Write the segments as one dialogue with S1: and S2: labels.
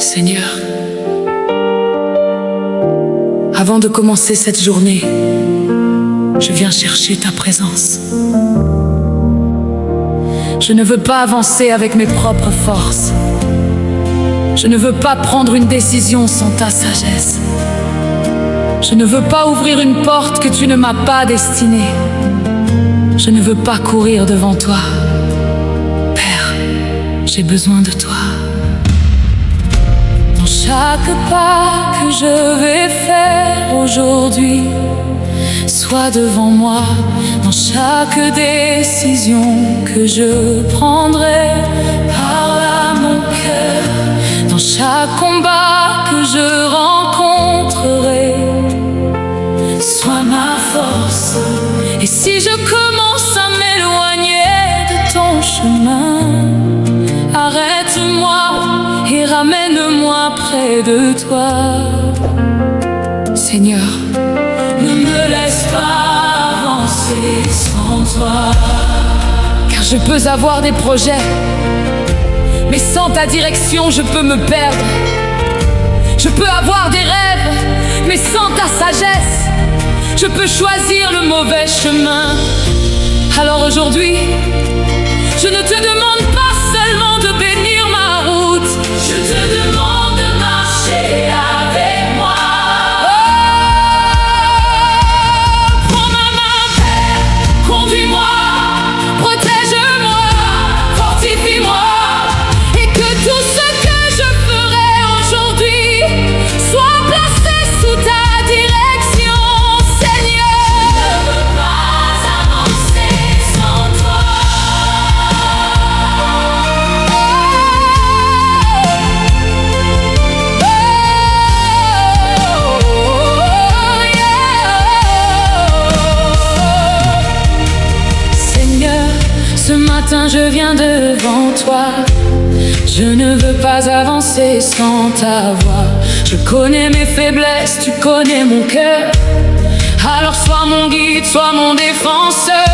S1: Seigneur, avant de commencer cette journée, je viens chercher ta présence. Je ne veux pas avancer avec mes propres forces. Je ne veux pas prendre une décision sans ta sagesse. Je ne veux pas ouvrir une porte que tu ne m'as pas destinée. Je ne veux pas courir devant toi. Père, j'ai besoin de toi. Dans chaque pas que je vais faire aujourd'hui, sois devant moi. Dans chaque décision que je prendrai, parle à mon cœur. Dans chaque combat que je rencontrerai, sois ma force. Et si je commence à m'éloigner de ton chemin, arrête-moi et ramène-moi près de toi. Seigneur, ne me laisse pas avancer sans toi. Car je peux avoir des projets, mais sans ta direction je peux me perdre. Je peux avoir des rêves, mais sans ta sagesse je peux choisir le mauvais chemin. Alors aujourd'hui, je ne te demande pas seulement de bénir ma route, je te demande de marcher avec moi. Prends ma main, Père, conduis-moi, protège-moi, fortifie-moi, et que tout ce que je ferai aujourd'hui soit placé sous ta direction. Ce matin je viens devant toi. Je ne veux pas avancer sans ta voix. Je connais mes faiblesses, tu connais mon cœur. Alors sois mon guide, sois mon défenseur.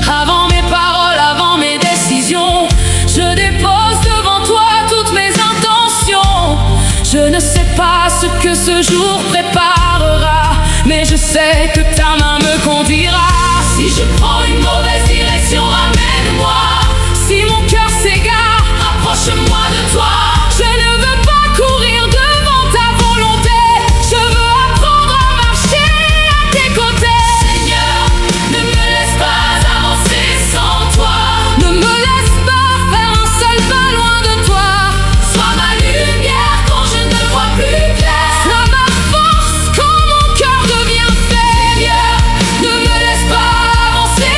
S1: Avant mes paroles, avant mes décisions, je dépose devant toi toutes mes intentions. Je ne sais pas ce que ce jour préparera, mais je sais que ta main me conduira. Si je prends une mauvaise direction, ramène-moi. Si mon cœur s'égare, rapproche-moi de toi. Je ne veux pas courir devant ta volonté, je veux apprendre à marcher à tes côtés. Seigneur, ne me laisse pas avancer sans toi. Ne me laisse pas faire un seul pas loin de toi. Sois ma lumière quand je ne vois plus clair. Sois ma force quand mon cœur devient faible. Seigneur, ne me laisse pas avancer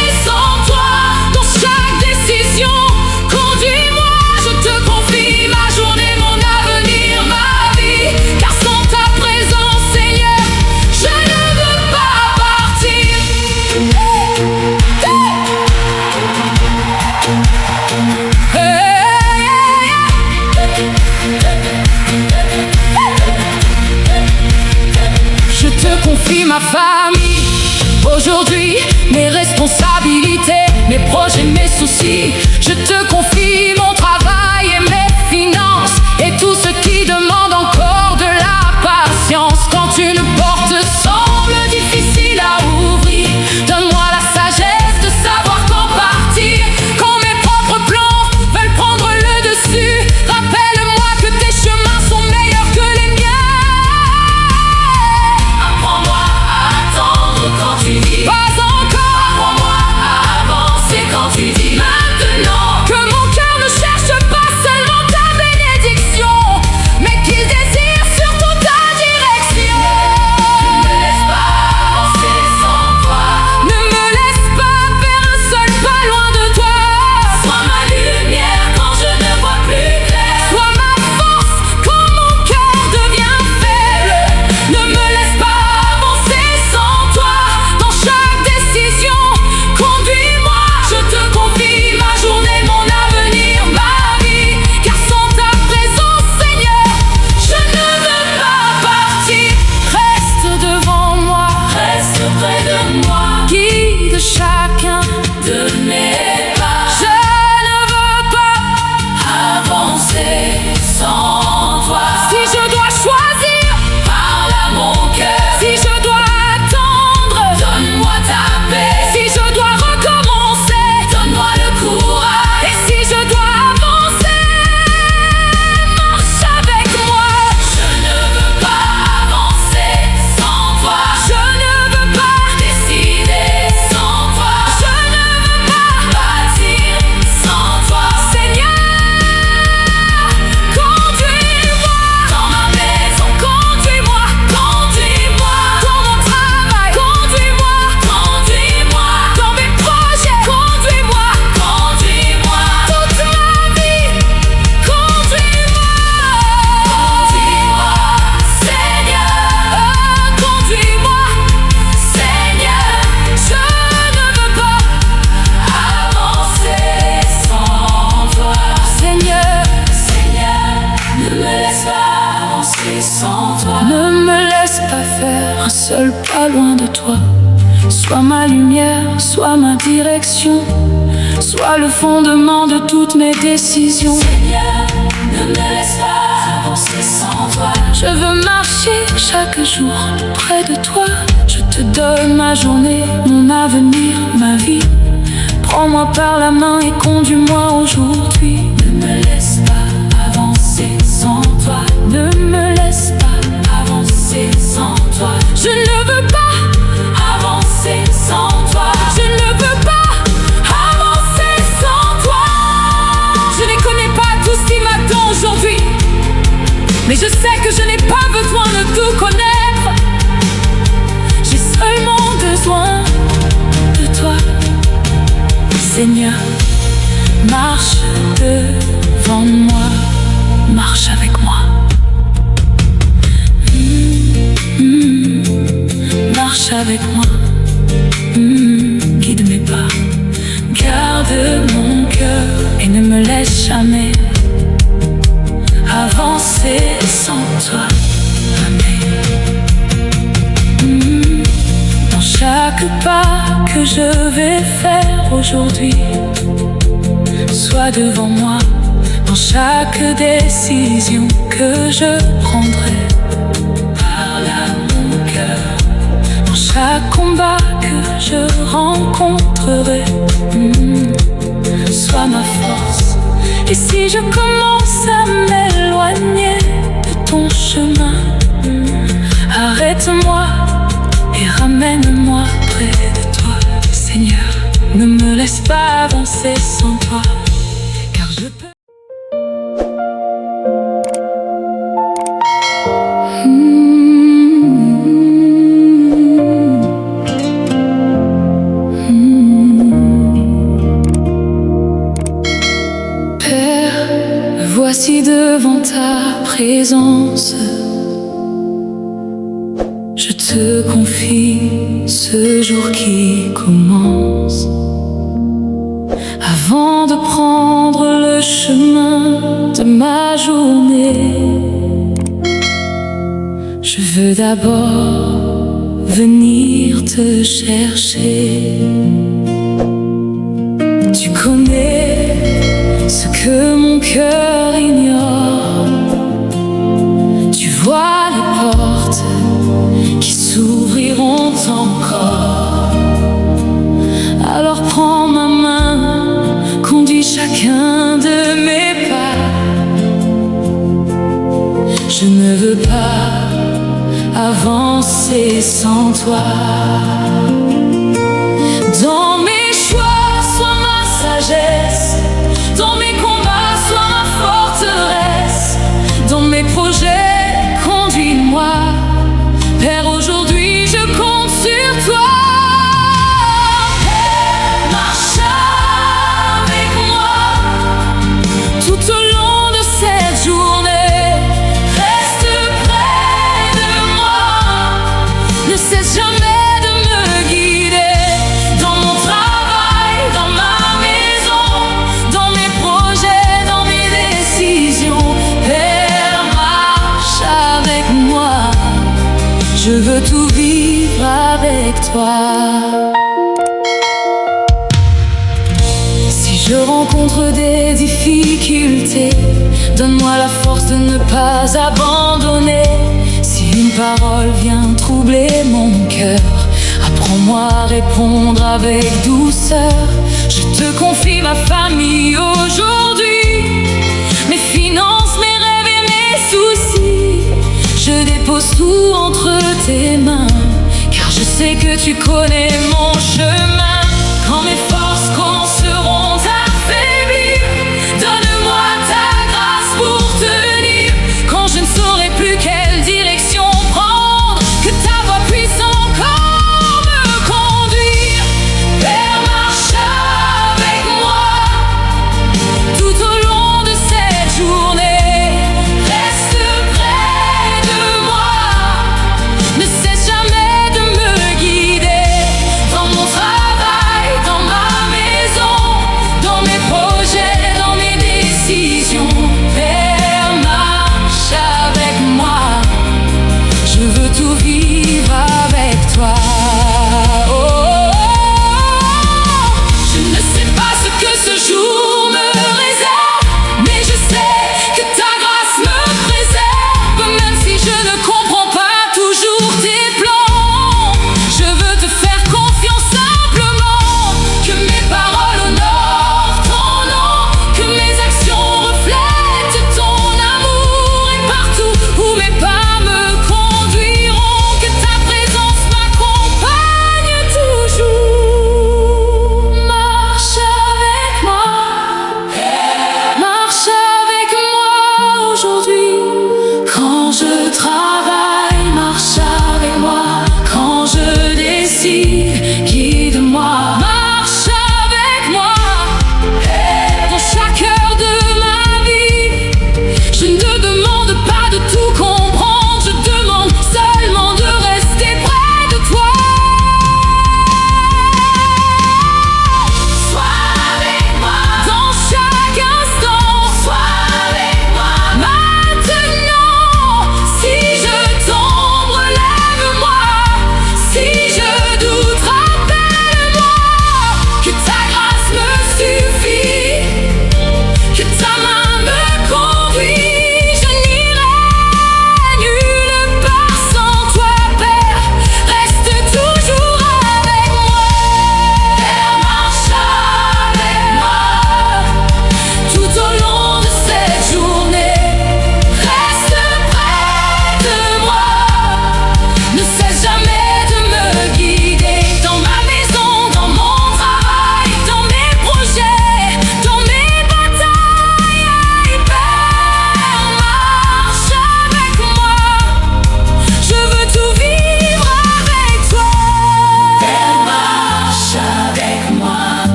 S1: à faire un seul pas loin de toi. Sois ma lumière, sois ma direction, sois le fondement de toutes mes décisions. Seigneur, ne me laisse pas avancer sans toi. Je veux marcher chaque jour près de toi. Je te donne ma journée, mon avenir, ma vie. Prends-moi par la main et conduis-moi aujourd'hui. Ne me laisse pas avancer sans toi. Ne me laisse pas avancer sans toi. Je ne veux pas avancer sans toi. Je ne veux pas avancer sans toi. Je ne connais pas tout ce qui m'attend aujourd'hui, mais je sais que je n'ai pas besoin de tout connaître. J'ai seulement besoin de toi. Seigneur, marche devant moi, marche avec moi. Marche avec moi, guide mes pas, garde mon cœur et ne me laisse jamais avancer sans toi. Amen. Dans chaque pas que je vais faire aujourd'hui, sois devant moi. Dans chaque décision que je prendrai, parle à mon cœur. Dans chaque combat que je rencontrerai, sois ma force. Et si je commence à m'éloigner de ton chemin, arrête-moi et ramène-moi près de toi. Seigneur, ne me laisse pas avancer sans toi, car je peux. Père, voici devant ta présence. Je te confie ce jour qui commence. Avant de prendre le chemin de ma journée, je veux d'abord venir te chercher. Tu connais ce que mon cœur ignore. Tu vois les portes qui s'ouvriront encore. Alors prends ma main, conduis chacun de mes pas. Je ne veux pas avancer sans toi. Dans mes choix, sois ma sagesse. Dans mes combats, sois ma forteresse. Dans mes projets, conduis-moi. Père, aujourd'hui je compte sur toi. Père, marche avec moi tout au long de cette journée. Reste près de moi, ne cesse jamais de me guider. Dans mon travail, dans ma maison, dans mes projets, dans mes décisions. Père, marche avec moi. Je veux tout vivre avec toi. Si je rencontre des difficultés, donne-moi la force de ne pas abandonner. Si une parole vient troubler mon cœur, apprends-moi à répondre avec douceur. Je te confie ma famille aujourd'hui, mes finances, mes rêves et mes soucis. Je dépose tout entre tes mains, car je sais que tu connais mon chemin. Quand mes forces commenceront à faiblir, donne-moi ta grâce pour tenir. Quand je ne saurai plus quelle direction prendre, que ta voix puisse encore me conduire. Père, marche avec moi tout au long de cette journée. Reste près de moi, ne cesse jamais de me guider. Dans mon travail,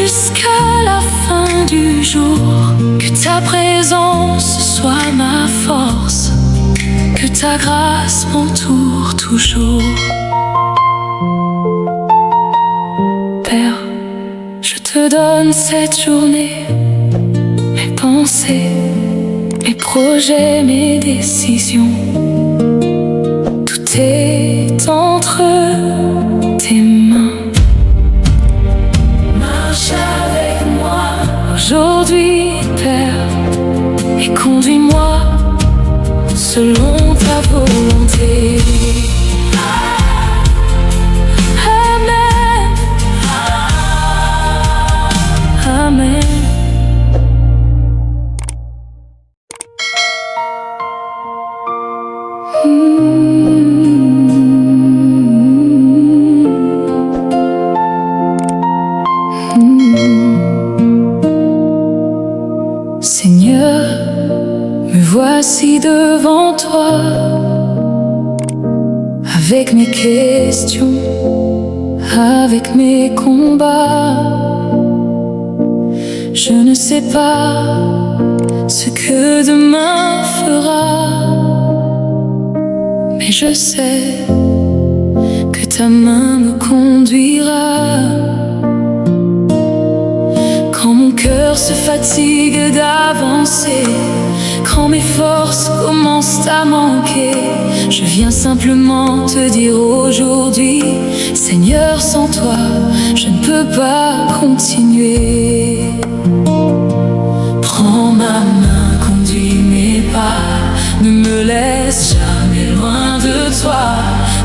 S1: jusqu'à la fin du jour. Que ta présence soit ma force, que ta grâce m'entoure toujours. Père, je te donne cette journée, mes pensées, mes projets, mes décisions. Tout est entre tes mains. Marche avec moi aujourd'hui, Père, et conduis-moi selon ta volonté. Amen. Amen. Seigneur, me voici devant toi, avec mes questions, avec mes combats. Je ne sais pas ce que demain fera, mais je sais que ta main me conduira. Quand mon cœur se fatigue d'avancer, quand mes forces commencent à manquer, je viens simplement te dire aujourd'hui, Seigneur, sans toi, je ne peux pas continuer. Prends ma main, conduis mes pas, ne me laisse jamais loin de toi.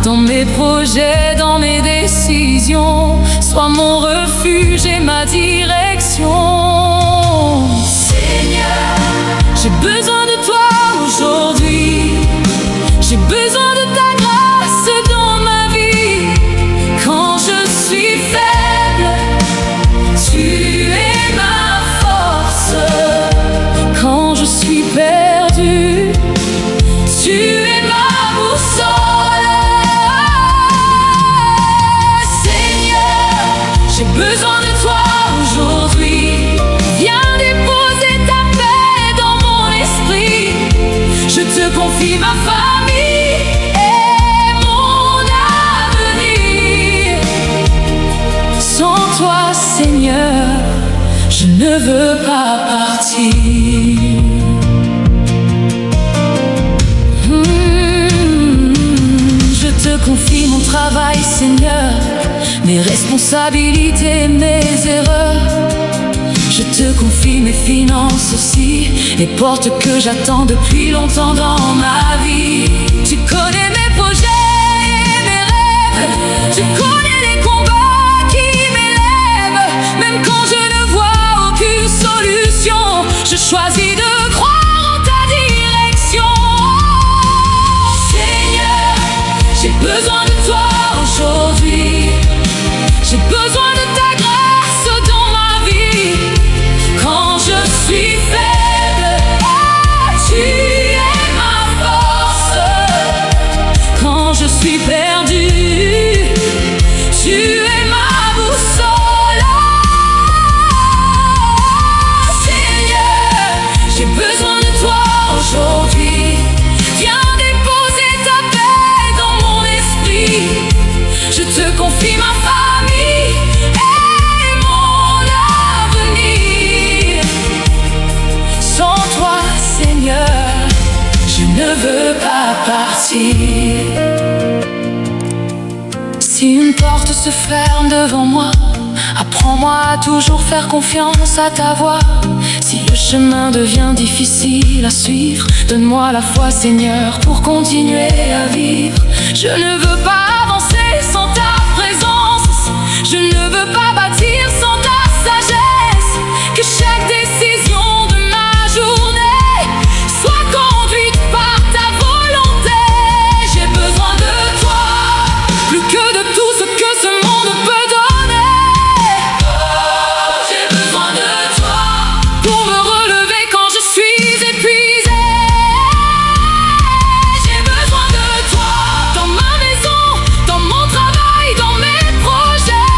S1: Dans mes projets, dans mes décisions, sois mon refuge et ma direction. Seigneur, j'ai besoin de toi aujourd'hui. J'ai besoin de ta grâce dans ma vie. Quand je suis faible, tu es ma force. Quand je suis perdu, tu es ma boussole. Seigneur, j'ai besoin de toi aujourd'hui. Viens déposer ta paix dans mon esprit. Je te confie ma famille et mon avenir. Sans toi, Seigneur, je ne veux pas partir. Je te confie mon travail, Seigneur, mes responsabilités, mes erreurs. Je te confie mes finances aussi, les portes que j'attends depuis longtemps dans ma vie. Tu connais mes projets et mes rêves, tu connais les combats qui m'élèvent. Même quand je ne vois aucune solution, je choisis de croire en ta direction. Seigneur, j'ai besoin de toi aujourd'hui. J'ai besoin de ta grâce dans ma vie. Quand je suis faible, tu es ma force. Quand je suis perdu, tu es ma boussole. Seigneur, j'ai besoin de toi aujourd'hui. Viens déposer ta paix dans mon esprit. Je te confie ma famille et mon avenir. Sans toi, Seigneur, je ne veux pas partir. Si une porte se ferme devant moi, apprends-moi à toujours faire confiance à ta voix. Si le chemin devient difficile à suivre, donne-moi la foi, Seigneur, pour continuer à vivre. Je ne veux pas avancer sans ta présence. Je ne veux pas bâtir sans ta sagesse. Que chaque décision de ma journée soit conduite par ta volonté. J'ai besoin de toi, plus que de tout ce que ce monde peut donner. Oh, j'ai besoin de toi pour me relever quand je suis épuisé. J'ai besoin de toi dans ma maison, dans mon travail, dans mes projets.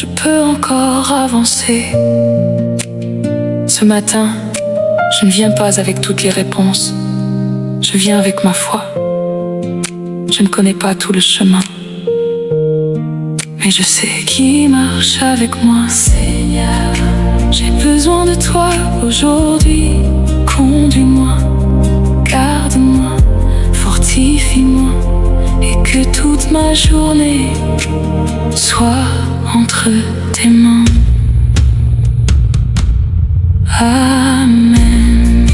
S1: je peux encore avancer. Ce matin, je ne viens pas avec toutes les réponses. Je viens avec ma foi. Je ne connais pas tout le chemin, mais je sais qui marche avec moi. Seigneur, j'ai besoin de toi aujourd'hui. Conduis-moi, garde-moi, fortifie-moi, et que toute ma journée soit entre tes mains. Amen.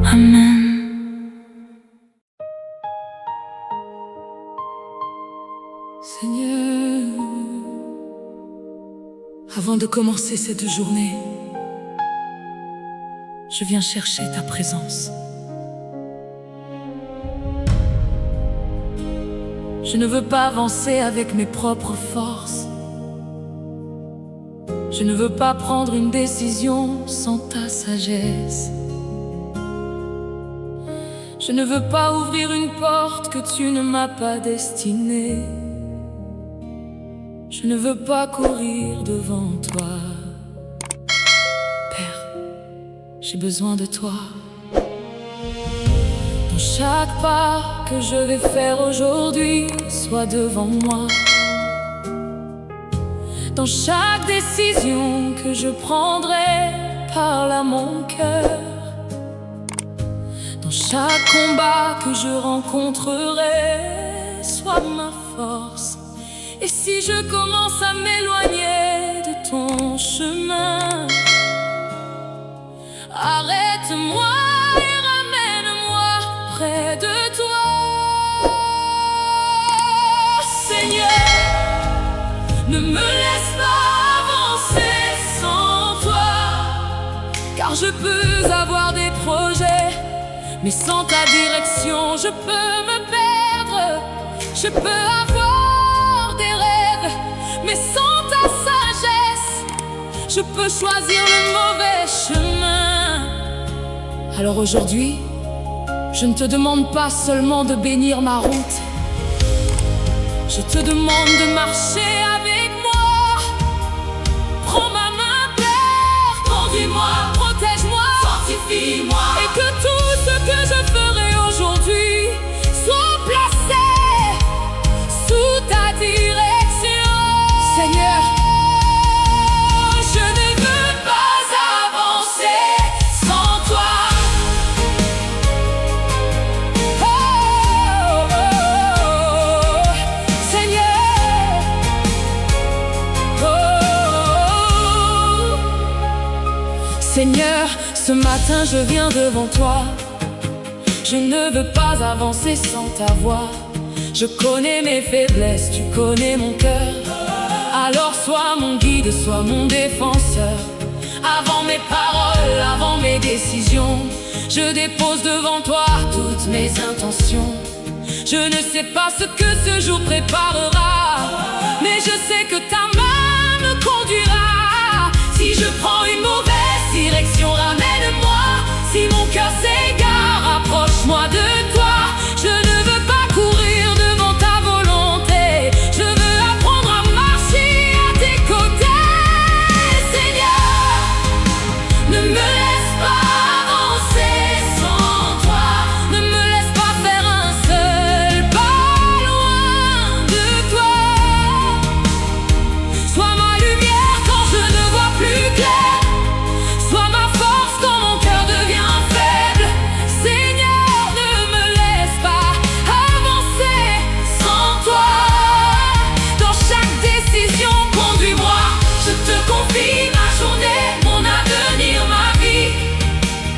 S1: Amen. Seigneur, avant de commencer cette journée, je viens chercher ta présence. Je ne veux pas avancer avec mes propres forces. Je ne veux pas prendre une décision sans ta sagesse. Je ne veux pas ouvrir une porte que tu ne m'as pas destinée. Je ne veux pas courir devant toi. Père, j'ai besoin de toi. Dans chaque pas que je vais faire aujourd'hui, sois devant moi. Dans chaque décision que je prendrai, parle à mon cœur. Dans chaque combat que je rencontrerai, sois ma force. Et si je commence à m'éloigner de ton chemin, arrête-moi et ramène-moi près de toi. Seigneur, ne me laisse pas avancer sans toi, car je peux avoir des projets, mais sans ta direction je peux me perdre. Je peux avoir des rêves, mais sans ta sagesse je peux choisir le mauvais chemin. Alors aujourd'hui, je ne te demande pas seulement de bénir ma route, je te demande de marcher avec moi. Prends ma main, Père, conduis-moi, protège-moi, fortifie-moi, et que tout ce que je ferai aujourd'hui soit placé sous ta direction. Seigneur, je ne veux pas avancer sans toi. Oh, oh, oh, Seigneur, oh, oh. Seigneur, ce matin je viens devant toi. Je ne veux pas avancer sans ta voix. Je connais mes faiblesses, tu connais mon cœur. Alors sois mon guide, sois mon défenseur. Avant mes paroles, avant mes décisions, je dépose devant toi toutes mes intentions. Je ne sais pas ce que ce jour préparera, mais je sais que ta main me conduira. Si je prends une mauvaise direction, ramène-moi. Si mon cœur s'égare, rapproche-moi de toi. Je ne veux pas courir devant ta volonté, je veux apprendre à marcher à tes côtés. Seigneur, ne me laisse pas avancer sans toi. Ne me laisse pas faire un seul pas loin de toi. Sois ma lumière quand je ne vois plus clair. Sois ma force quand mon cœur devient faible. Seigneur, ne me laisse pas avancer sans toi. Dans chaque décision, conduis-moi. Je te confie ma journée, mon avenir, ma vie.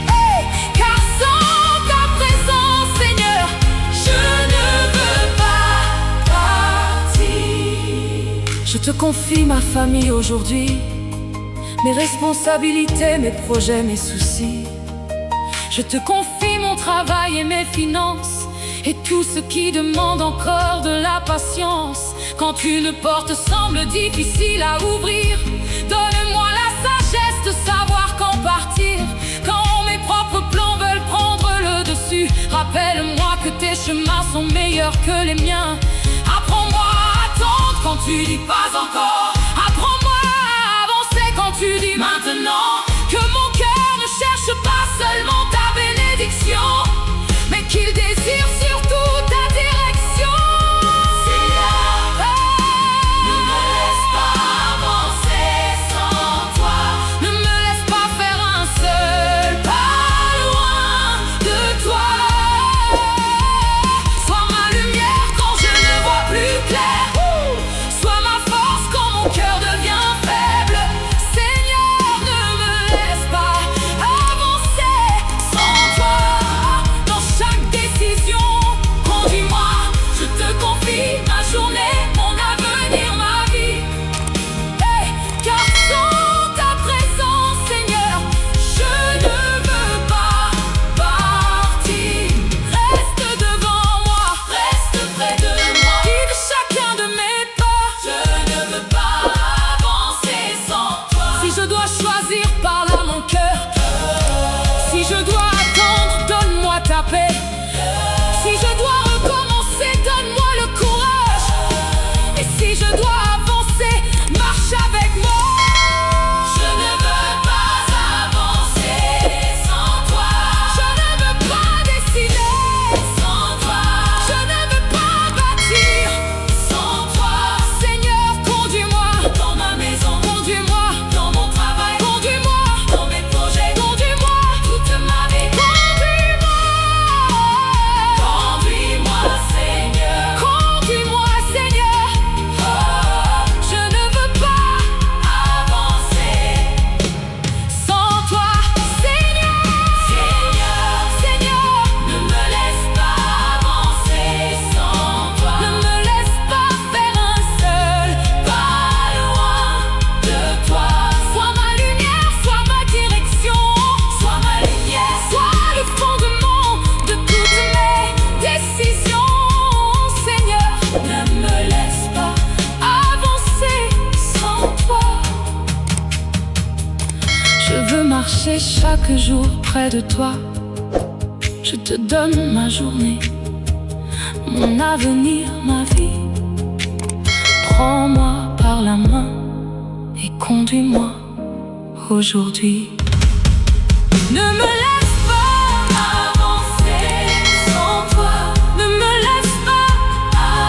S1: Hey, car sans ta présence, Seigneur, je ne veux pas partir. Je te confie ma famille aujourd'hui, mes responsabilités, mes projets, mes soucis. Je te confie mon travail et mes finances, et tout ce qui demande encore de la patience. Quand une porte semble difficile à ouvrir, donne-moi la sagesse de savoir quand partir. Quand mes propres plans veulent prendre le dessus, rappelle-moi crois que tes chemins sont meilleurs que les miens. Apprends-moi à attendre quand tu dis pas encore. Apprends-moi à avancer quand tu dis maintenant. Que mon cœur ne cherche pas seulement ta bénédiction, mais qu'il désire surtout ta direction. Seigneur, ne me laisse pas avancer sans toi. Ne me laisse pas faire un seul pas loin de toi. Sois ma lumière quand je ne vois plus clair. Sois ma force quand mon cœur devient faible. Seigneur, ne me laisse pas avancer sans toi. Dans chaque décision, conduis-moi. Je te confie ma journée, mon avenir, ma vie. Hey, car sans ta présence, Seigneur, je ne veux pas partir. Reste devant moi, reste près de moi. Guide chacun de mes pas. Je ne veux pas avancer sans toi. Si je dois choisir, parle à mon cœur. Si je dois attendre, donne-moi ta paix. Si je dois recommencer, donne-moi le courage. Et si je dois avancer, marche avec moi. Je ne veux pas avancer sans toi. Je ne veux pas décider sans toi. Je ne veux pas bâtir sans toi. Seigneur, conduis-moi dans ma maison. Conduis-moi dans mon travail. Conduis-moi dans mes projets. Conduis-moi toute ma vie. Conduis-moi. Conduis-moi, Seigneur. Conduis-moi, Seigneur. Oh, je ne veux pas avancer sans toi. Seigneur, Seigneur, Seigneur, ne me laisse pas avancer sans toi. Ne me laisse pas faire un seul pas loin de toi. Sois ma lumière, sois ma direction. Sois ma lumière, sois le fondement de toutes mes décisions. Seigneur, ne me laisse pas avancer sans toi. Je veux marcher chaque jour près de toi. Je te donne ma journée, mon avenir, ma vie. Prends-moi par la main et conduis-moi aujourd'hui. Ne me laisse pas avancer sans toi. Ne me laisse pas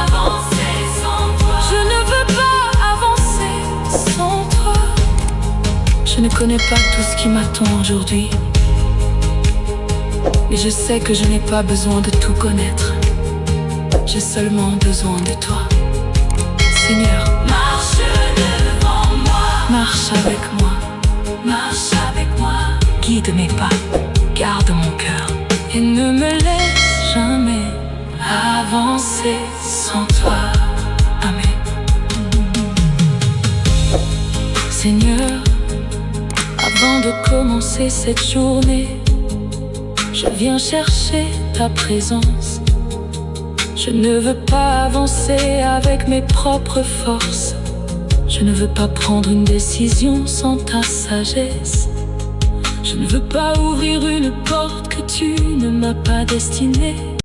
S1: avancer sans toi. Je ne veux pas avancer sans toi. Je ne connais pas tout ce qui m'attend aujourd'hui, mais je sais que je n'ai pas besoin de tout connaître. J'ai seulement besoin de toi. Seigneur, marche devant moi. Marche avec moi. Marche avec moi. Guide mes pas, garde mon cœur. Et ne me laisse jamais avancer sans toi. Amen. Seigneur, avant de commencer cette journée, je viens chercher ta présence. Je ne veux pas avancer avec mes propres forces. Je ne veux pas prendre une décision sans ta sagesse. Je ne veux pas ouvrir une porte que tu ne m'as pas destinée.